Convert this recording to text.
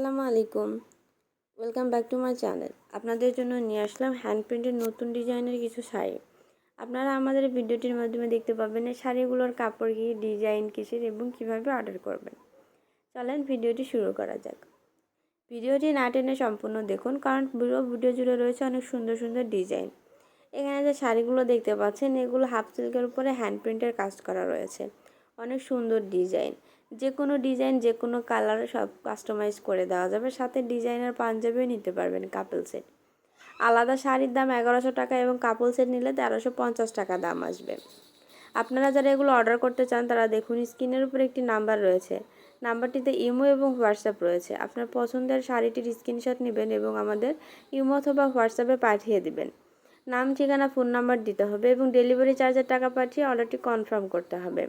আসসালামু আলাইকুম। Welcome back to my channel. আপনাদের জন্য নিয়ে আসলাম হ্যান্ড প্রিন্টের নতুন ডিজাইনের কিছু শাড়ি। আপনারা আমাদের ভিডিওটির মাধ্যমে দেখতে পাবেন এই শাড়িগুলোর কাপড় কি, ডিজাইন কিসের এবং কিভাবে অর্ডার করবেন। চলেন ভিডিওটি শুরু করা যাক। ভিডিওটি না টেনে সম্পূর্ণ দেখুন, কারণ পুরো ভিডিও জুড়ে রয়েছে অনেক সুন্দর সুন্দর ডিজাইন। এখানে যে শাড়িগুলো দেখতে পাচ্ছেন, এগুলো হাফ সিল্কের উপরে হ্যান্ড প্রিন্টের কাজ করা রয়েছে। অনেক সুন্দর ডিজাইন, যে কোনো ডিজাইন, যে কোনো কালার সব কাস্টমাইজ করে দেওয়া যাবে। সাথে ডিজাইনার পাঞ্জাবিও নিতে পারবেন কাপল সেট। আলাদা শাড়ির দাম 1100 টাকা এবং কাপল সেট নিলে 1350 টাকা দাম আসবে। আপনারা যারা এগুলো অর্ডার করতে চান তারা দেখুন, স্ক্রিনের উপর একটি নাম্বার রয়েছে। নাম্বারটিতে ইমো এবং হোয়াটসঅ্যাপ রয়েছে। আপনার পছন্দের শাড়িটির স্ক্রিনশট নেবেন এবং আমাদের ইমো অথবা হোয়াটসঅ্যাপে পাঠিয়ে দিবেন। নাম, ঠিকানা, ফোন নাম্বার দিতে হবে এবং ডেলিভারি চার্জের টাকা পাঠিয়ে অর্ডারটি কনফার্ম করতে হবে।